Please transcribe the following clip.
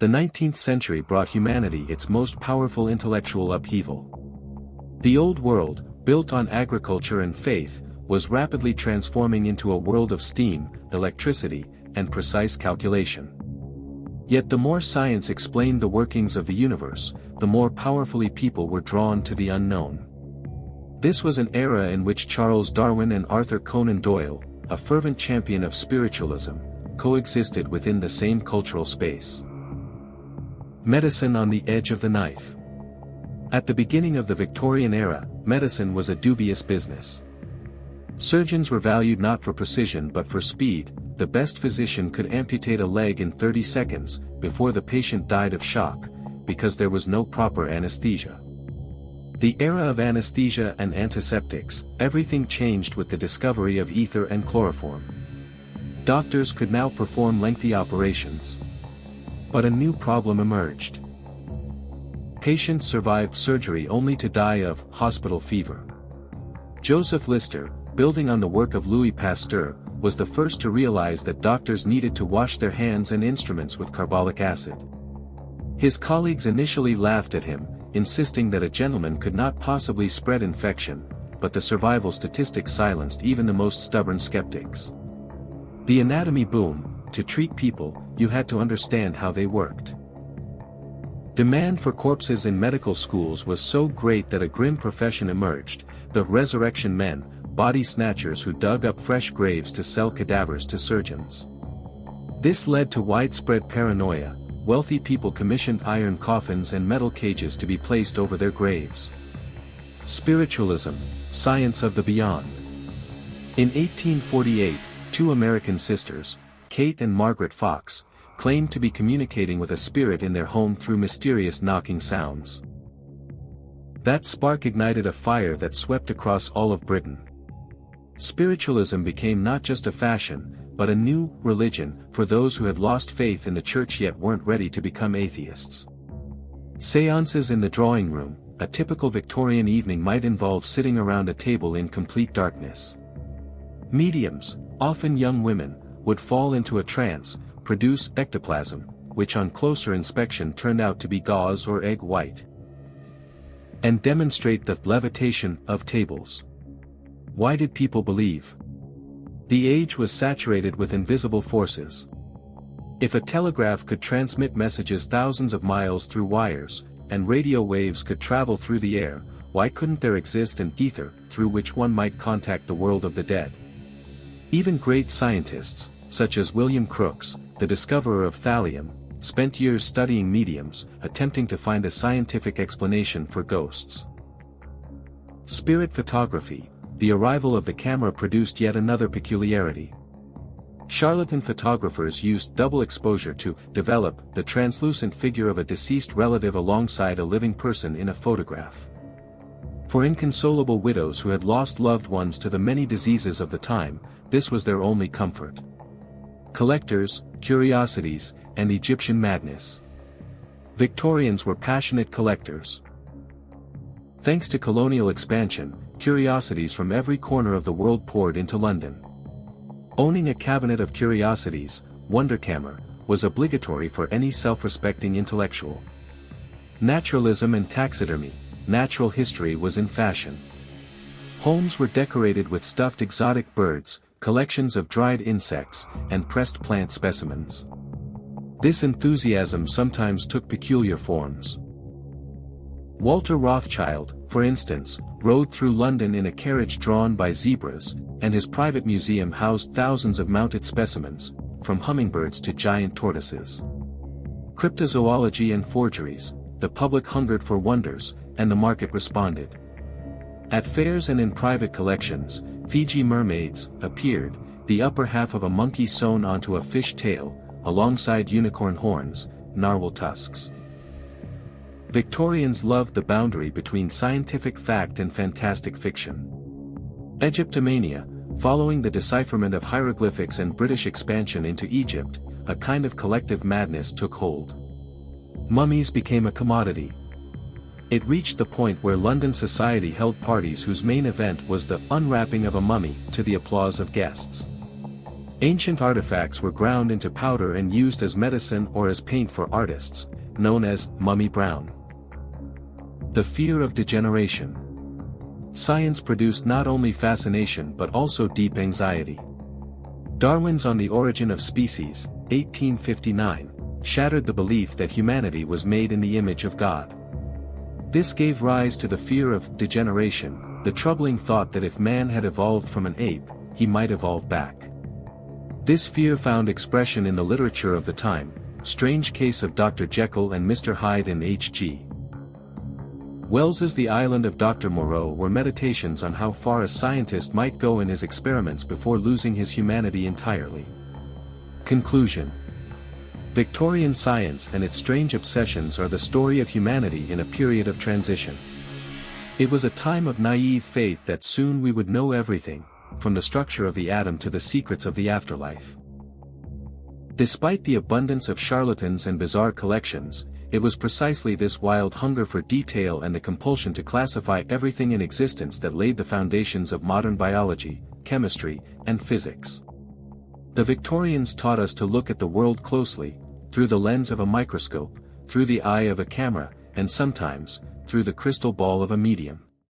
The 19th century brought humanity its most powerful intellectual upheaval. The old world, built on agriculture and faith, was rapidly transforming into a world of steam, electricity, and precise calculation. Yet the more science explained the workings of the universe, the more powerfully people were drawn to the unknown. This was an era in which Charles Darwin and Arthur Conan Doyle, a fervent champion of spiritualism, coexisted within the same cultural space. Medicine on the edge of the knife. At the beginning of the Victorian era, medicine was a dubious business. Surgeons were valued not for precision but for speed. The best physician could amputate a leg in 30 seconds, before the patient died of shock, because there was no proper anesthesia. The era of anesthesia and antiseptics, everything changed with the discovery of ether and chloroform. Doctors could now perform lengthy operations. But a new problem emerged. Patients survived surgery only to die of hospital fever. Joseph Lister, building on the work of Louis Pasteur, was the first to realize that doctors needed to wash their hands and instruments with carbolic acid. His colleagues initially laughed at him, insisting that a gentleman could not possibly spread infection, but the survival statistics silenced even the most stubborn skeptics. The anatomy boom. To treat people, you had to understand how they worked. Demand for corpses in medical schools was so great that a grim profession emerged, the resurrection men, body snatchers who dug up fresh graves to sell cadavers to surgeons. This led to widespread paranoia. Wealthy people commissioned iron coffins and metal cages to be placed over their graves. Spiritualism, science of the beyond. In 1848, two American sisters, Kate and Margaret Fox, claimed to be communicating with a spirit in their home through mysterious knocking sounds. That spark ignited a fire that swept across all of Britain. Spiritualism became not just a fashion, but a new religion for those who had lost faith in the church yet weren't ready to become atheists. Seances in the drawing room, a typical Victorian evening might involve sitting around a table in complete darkness. Mediums, often young women, would fall into a trance, produce ectoplasm, which on closer inspection turned out to be gauze or egg white, and demonstrate the levitation of tables. Why did people believe? The age was saturated with invisible forces. If a telegraph could transmit messages thousands of miles through wires, and radio waves could travel through the air, why couldn't there exist an ether, through which one might contact the world of the dead? Even great scientists, such as William Crookes, the discoverer of thallium, spent years studying mediums, attempting to find a scientific explanation for ghosts. Spirit photography, the arrival of the camera produced yet another peculiarity. Charlatan photographers used double exposure to develop the translucent figure of a deceased relative alongside a living person in a photograph. For inconsolable widows who had lost loved ones to the many diseases of the time, this was their only comfort. Collectors, curiosities, and Egyptian madness. Victorians were passionate collectors. Thanks to colonial expansion, curiosities from every corner of the world poured into London. Owning a cabinet of curiosities, Wunderkammer, was obligatory for any self-respecting intellectual. Naturalism and taxidermy, natural history was in fashion. Homes were decorated with stuffed exotic birds, collections of dried insects, and pressed plant specimens. This enthusiasm sometimes took peculiar forms. Walter Rothschild, for instance, rode through London in a carriage drawn by zebras, and his private museum housed thousands of mounted specimens, from hummingbirds to giant tortoises. Cryptozoology and forgeries, the public hungered for wonders, and the market responded. At fairs and in private collections, Fiji mermaids appeared, the upper half of a monkey sewn onto a fish tail, alongside unicorn horns, narwhal tusks. Victorians loved the boundary between scientific fact and fantastic fiction. Egyptomania, following the decipherment of hieroglyphics and British expansion into Egypt, a kind of collective madness took hold. Mummies became a commodity. It reached the point where London society held parties whose main event was the unwrapping of a mummy, to the applause of guests. Ancient artifacts were ground into powder and used as medicine or as paint for artists, known as mummy brown. The fear of degeneration. Science produced not only fascination but also deep anxiety. Darwin's On the Origin of Species, 1859, shattered the belief that humanity was made in the image of God. This gave rise to the fear of degeneration, the troubling thought that if man had evolved from an ape, he might evolve back. This fear found expression in the literature of the time. Strange Case of Dr. Jekyll and Mr. Hyde in H.G. Wells's The Island of Dr. Moreau were meditations on how far a scientist might go in his experiments before losing his humanity entirely. Conclusion. Victorian science and its strange obsessions are the story of humanity in a period of transition. It was a time of naive faith that soon we would know everything, from the structure of the atom to the secrets of the afterlife. Despite the abundance of charlatans and bizarre collections, it was precisely this wild hunger for detail and the compulsion to classify everything in existence that laid the foundations of modern biology, chemistry, and physics. The Victorians taught us to look at the world closely, through the lens of a microscope, through the eye of a camera, and sometimes, through the crystal ball of a medium.